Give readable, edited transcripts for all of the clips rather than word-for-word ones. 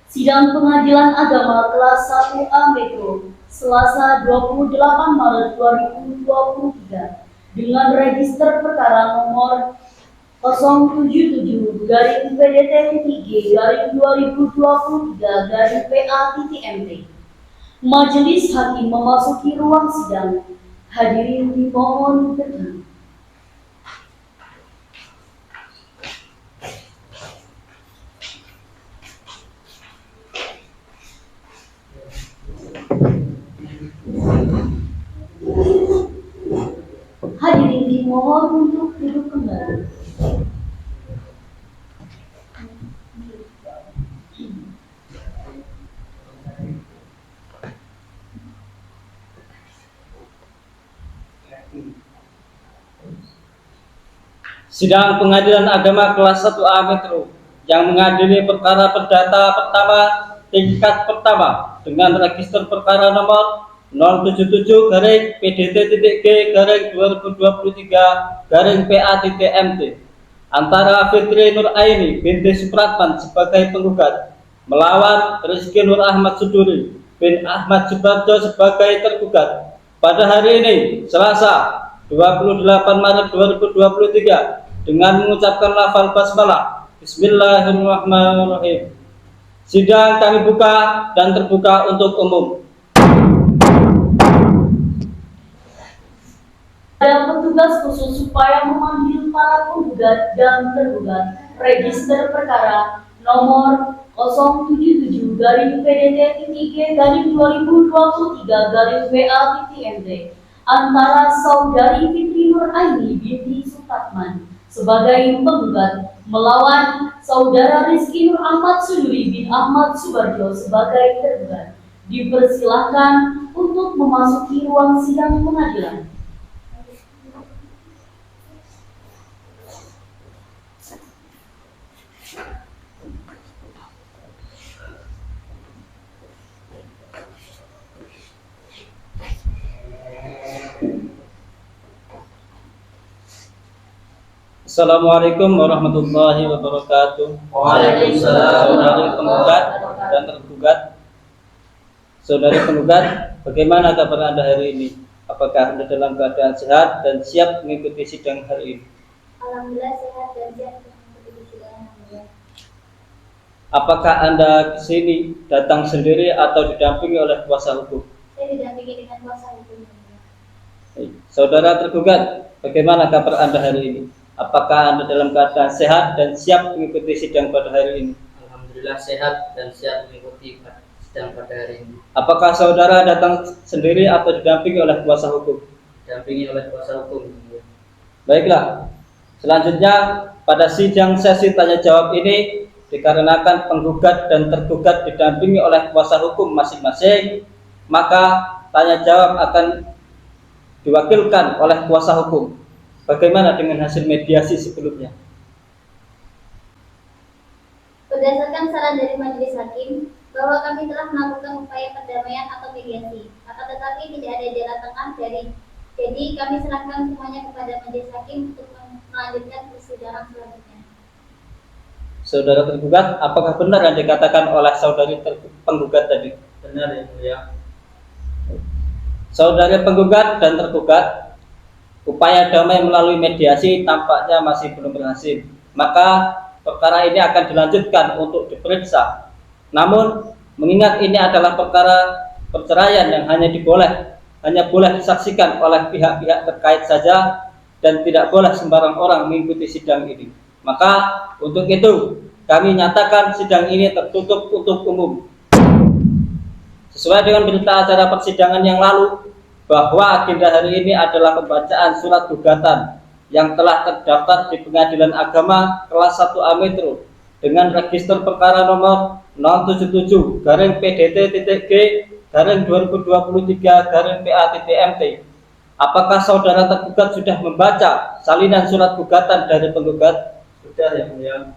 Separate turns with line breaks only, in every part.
Sidang Pengadilan Agama kelas 1A Metro, Selasa 28 Maret 2023 dengan register perkara nomor 077-PDT-3-2023-PA-MT. Majelis Hakim memasuki ruang sidang. Hadirin dimohon berdiri. Hadirin dimohon untuk duduk kembali.
Sidang Pengadilan Agama kelas 1A Metro yang mengadili perkara perdata pertama tingkat pertama dengan register perkara nomor 077-G-2023-PA-MT antara Fitri Nur Aini binti Supratman sebagai penggugat melawan Rizky Nur Ahmad Suduri bin Ahmad Subarjo sebagai tergugat pada hari ini Selasa 28 Maret 2023 dengan mengucapkan lafal basmalah. Bismillahirrahmanirrahim. Sidang kami buka dan terbuka untuk umum.
Ada petugas khusus supaya memanggil para penggugat dan tergugat. Register perkara nomor 077-PDT-3-2023-PA-MT antara Saudari Fitri Nur Aini binti Supratman sebagai penggugat melawan Saudara Rizky Nur Ahmad Suduri bin Ahmad Subarjo sebagai tergugat. Dipersilahkan untuk memasuki ruang sidang pengadilan.
Assalamualaikum warahmatullahi wabarakatuh.
Waalaikumsalam.
Saudari penggugat dan tergugat. Saudari penggugat, bagaimana kabar Anda hari ini? Apakah Anda dalam keadaan sehat dan siap mengikuti sidang hari ini?
Alhamdulillah sehat dan siap mengikuti sidang.
Apakah Anda ke sini datang sendiri atau didampingi oleh kuasa hukum?
Saya didampingi dengan kuasa hukum.
Saudara tergugat, bagaimana kabar Anda hari ini? Apakah Anda dalam keadaan sehat dan siap mengikuti sidang pada hari ini?
Alhamdulillah sehat dan siap mengikuti sidang pada hari ini.
Apakah saudara datang sendiri atau didampingi oleh kuasa hukum?
Didampingi oleh kuasa hukum.
Baiklah, selanjutnya pada sidang sesi tanya jawab ini dikarenakan penggugat dan tergugat didampingi oleh kuasa hukum masing-masing, maka tanya jawab akan diwakilkan oleh kuasa hukum. Bagaimana dengan hasil mediasi sebelumnya?
Berdasarkan saran dari majelis hakim bahwa kami telah melakukan upaya perdamaian atau mediasi, akan tetapi tidak ada jalan tengah jadi kami serahkan semuanya kepada majelis hakim untuk melanjutkan persidangan selanjutnya.
Saudara tergugat, apakah benar yang dikatakan oleh saudari penggugat tadi?
Benar ya mulia.
Saudari penggugat dan tergugat, upaya damai melalui mediasi tampaknya masih belum berhasil. Maka perkara ini akan dilanjutkan untuk diperiksa. Namun, mengingat ini adalah perkara perceraian yang hanya boleh disaksikan oleh pihak-pihak terkait saja dan tidak boleh sembarang orang mengikuti sidang ini. Maka untuk itu kami nyatakan sidang ini tertutup untuk umum. Sesuai dengan berita acara persidangan yang lalu, bahwa agenda hari ini adalah pembacaan surat gugatan yang telah terdaftar di Pengadilan Agama kelas 1A Metro dengan register perkara nomor 077-G-2023-PA-MT. Apakah saudara tergugat sudah membaca salinan surat gugatan dari penggugat?
Sudah ya mulia.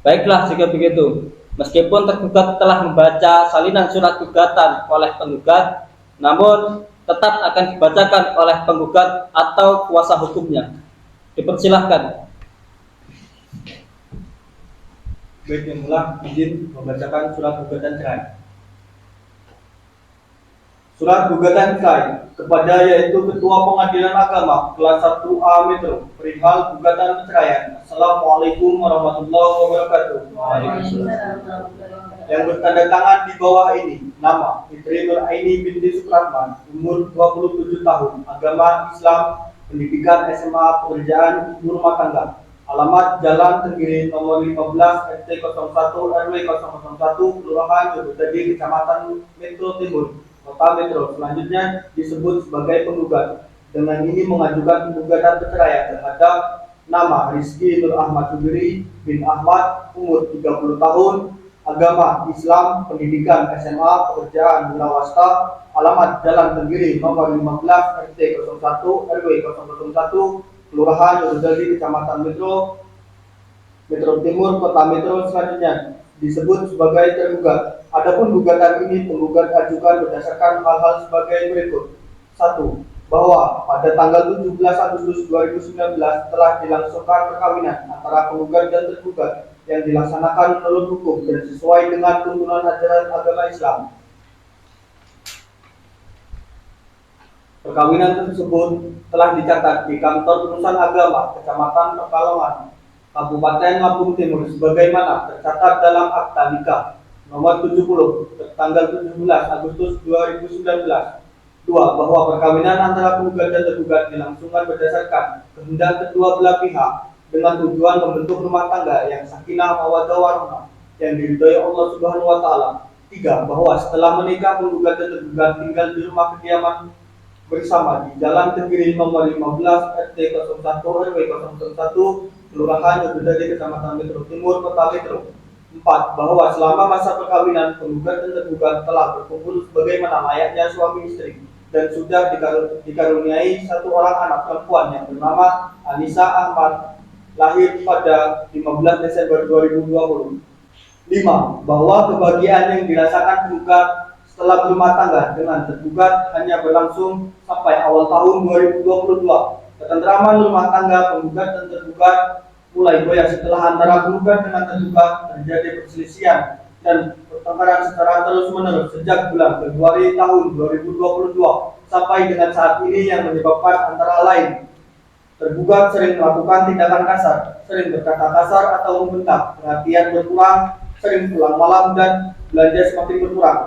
Baiklah, jika begitu, meskipun tergugat telah membaca salinan surat gugatan oleh penggugat, namun tetap akan dibacakan oleh penggugat atau kuasa hukumnya. Dipersilahkan.
Baik, yang mulia izin membacakan surat gugatan cerai. Surat gugatan cerai kepada yaitu Ketua Pengadilan Agama kelas 1A Metro perihal gugatan perceraian. Assalamualaikum warahmatullahi wabarakatuh. Yang bertanda tangan di bawah ini nama Fitri Nur Aini binti Supratman, umur 27 tahun, agama Islam, pendidikan SMA, pekerjaan ibu rumah tangga. Alamat Jalan Tenggiri nomor 15 RT 01 RW 001 Kelurahan Jogotadi Kecamatan Metro Timur Kota Metro. Selanjutnya disebut sebagai penggugat. Dengan ini mengajukan gugatan perceraian terhadap nama Rizky Nur Ahmad Subiri bin Ahmad, umur 30 tahun, agama Islam, pendidikan SMA, pekerjaan wirawasta. Alamat Jalan Tenggiri nomor 15 RT 01 RW 001 Kelurahan Jogotadi Kecamatan Metro Timur Kota Metro. Selanjutnya disebut sebagai tergugat. Adapun gugatan ini penggugat ajukan berdasarkan hal-hal sebagai berikut. 1. Bahwa pada tanggal 17 Agustus 2019 telah dilangsungkan perkawinan antara penggugat dan tergugat yang dilaksanakan menurut hukum dan sesuai dengan tuntunan ajaran agama Islam. Perkawinan tersebut telah dicatat di Kantor Urusan Agama Kecamatan Pekalongan, Kabupaten Lampung Timur sebagaimana tercatat dalam akta nikah nomor 70 tanggal 17 Agustus 2019. 2. Bahwa perkawinan antara penggugat dan tergugat dilangsungkan berdasarkan kehendak kedua belah pihak dengan tujuan membentuk rumah tangga yang sakinah mawaddah warahmah yang diridhoi Allah Subhanahu wa taala. 3. Bahwa setelah menikah penggugat dan tergugat tinggal di rumah kediaman bersama di Jalan Tenggiri nomor 15 RT 01 RW 001 Kelurahan Jogotadi Kecamatan Metro Timur Kota Metro. 4. Bahwa selama masa perkawinan penggugat dan tergugat telah berkumpul sebagaimana layaknya suami istri dan sudah dikaruniai satu orang anak perempuan yang bernama Anissa Ahmad, lahir pada 15 Desember 2020. 5. Bahwa kebahagiaan yang dirasakan penggugat setelah berumah tangga dengan tergugat hanya berlangsung sampai awal tahun 2022. Ketentraman rumah tangga penggugat dan tergugat mulai goyah setelah antara penggugat dengan tergugat terjadi perselisihan dan pertengkaran secara terus-menerus sejak bulan Februari tahun 2022 sampai dengan saat ini yang menyebabkan antara lain tergugat sering melakukan tindakan kasar, sering berkata kasar atau membentak, perhatian berkurang, sering pulang malam dan belanja semakin berkurang.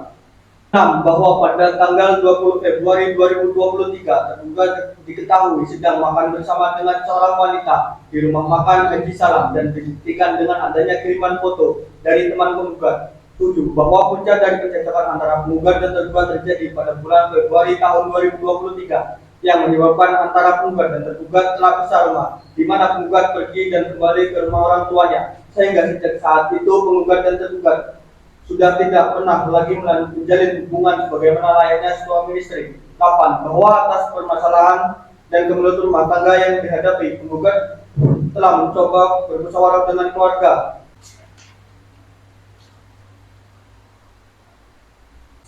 6. Bahwa pada tanggal 20 Februari 2023 tergugat diketahui sedang makan bersama dengan seorang wanita di rumah makan Haji Salam dan dibuktikan dengan adanya kiriman foto dari teman penggugat. 7. Bahwa punca dari percekcokan antara penggugat dan tergugat terjadi pada bulan Februari tahun 2023 yang menyebabkan antara penggugat dan tergugat telah pisah rumah, di mana penggugat pergi dan kembali ke rumah orang tuanya, sehingga sejak saat itu penggugat dan tergugat sudah tidak pernah lagi menjalin hubungan sebagaimana layaknya suami istri. 8. Bahwa atas permasalahan dan kemelut rumah tangga yang dihadapi, penggugat telah mencoba bermusyawarah dengan keluarga.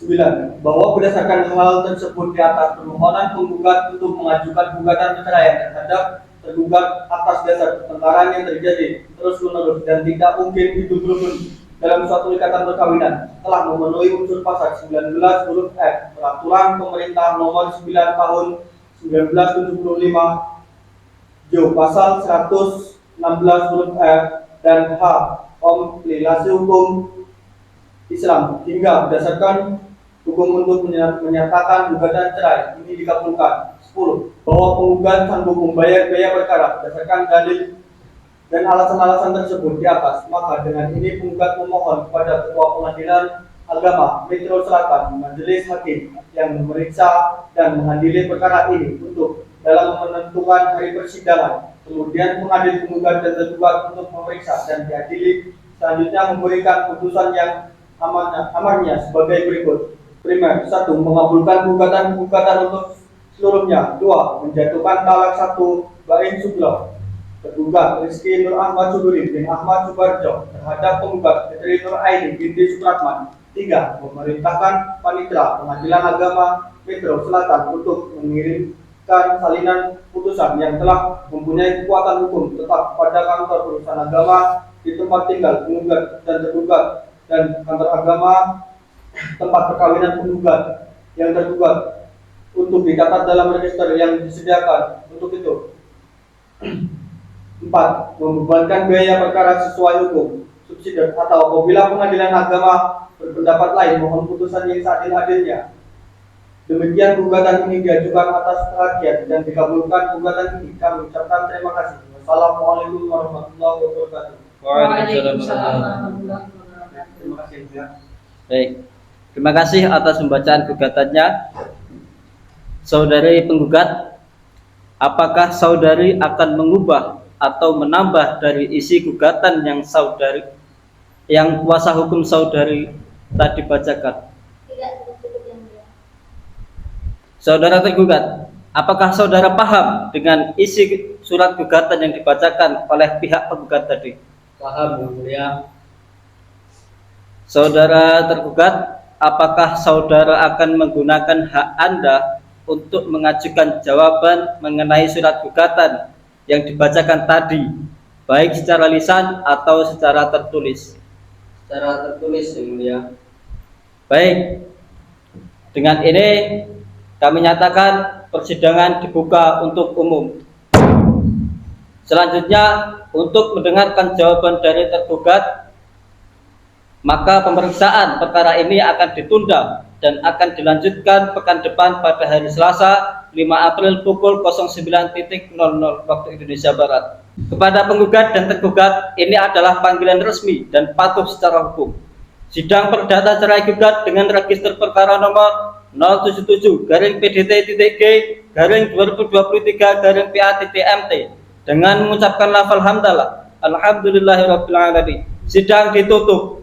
9. Bahwa berdasarkan hal tersebut di atas, permohonan penggugat untuk mengajukan gugatan perceraian terhadap tergugat atas dasar pertengkaran yang terjadi terus-menerus dan tidak mungkin hidup-rukun dalam suatu ikatan perkawinan telah memenuhi unsur pasal 19 huruf F Peraturan Pemerintah Nomor 9 Tahun 1975 Jo pasal 116 huruf F dan H Kompilasi Hukum Islam hingga berdasarkan hukum untuk menyatakan gugatan cerai ini dikabulkan. 10. Bahwa penggugat sanggup membayar biaya perkara berdasarkan dalil dan alasan-alasan tersebut di atas, maka dengan ini penggugat memohon kepada Ketua Pengadilan Agama Metro Selatan Majelis Hakim yang memeriksa dan mengadili perkara ini untuk dalam menentukan hari persidangan, kemudian mengadili penggugat dan tergugat untuk memeriksa dan diadili, selanjutnya memberikan putusan yang amarnya sebagai berikut. Primer, 1. Mengabulkan gugatan untuk seluruhnya. 2. Menjatuhkan talak 1 bain sublah tergugat Rizky Nur Ahmad Subiri bin Ahmad Subarjo terhadap penggugat Fitri Nur Aini binti Supratman. 3. Memerintahkan Panitera Pengadilan Agama Metro Selatan untuk mengirimkan salinan putusan yang telah mempunyai kekuatan hukum tetap pada Kantor Urusan Agama di tempat tinggal penggugat dan tergugat dan kantor agama tempat perkawinan penggugat yang tergugat untuk dicatat dalam register yang disediakan untuk itu. 4. Membebankan biaya perkara sesuai hukum subsidiar atau apabila pengadilan agama berpendapat lain mohon putusan yang seadil-adilnya. Demikian gugatan ini diajukan atas rakyat dan dikabulkan gugatan ini. Kami ucapkan terima kasih. Wassalamualaikum warahmatullahi wabarakatuh.
Waalaikumsalam warahmatullahi wabarakatuh.
Terima kasih ya.
Baik, terima kasih atas pembacaan gugatannya. Saudari penggugat, apakah saudari akan mengubah atau menambah dari isi gugatan yang kuasa hukum saudari tadi bacakan?
Tidak cukup yang mulia.
Saudara tergugat, apakah saudara paham dengan isi surat gugatan yang dibacakan oleh pihak penggugat tadi?
Paham yang mulia.
Saudara tergugat, apakah saudara akan menggunakan hak Anda untuk mengajukan jawaban mengenai surat gugatan yang dibacakan tadi, baik secara lisan atau secara tertulis?
Secara tertulis yang mulia.
Baik, dengan ini kami nyatakan persidangan dibuka untuk umum. Selanjutnya, untuk mendengarkan jawaban dari tergugat, maka pemeriksaan perkara ini akan ditunda dan akan dilanjutkan pekan depan pada hari Selasa 5 April pukul 09.00 waktu Indonesia Barat. Kepada penggugat dan tergugat, ini adalah panggilan resmi dan patuh secara hukum. Sidang perdata cerai gugat dengan register perkara nomor 077-PDT-G-2023-PA-MT dengan mengucapkan lafal hamdalah alhamdulillahirabbil alamin. Sidang ditutup.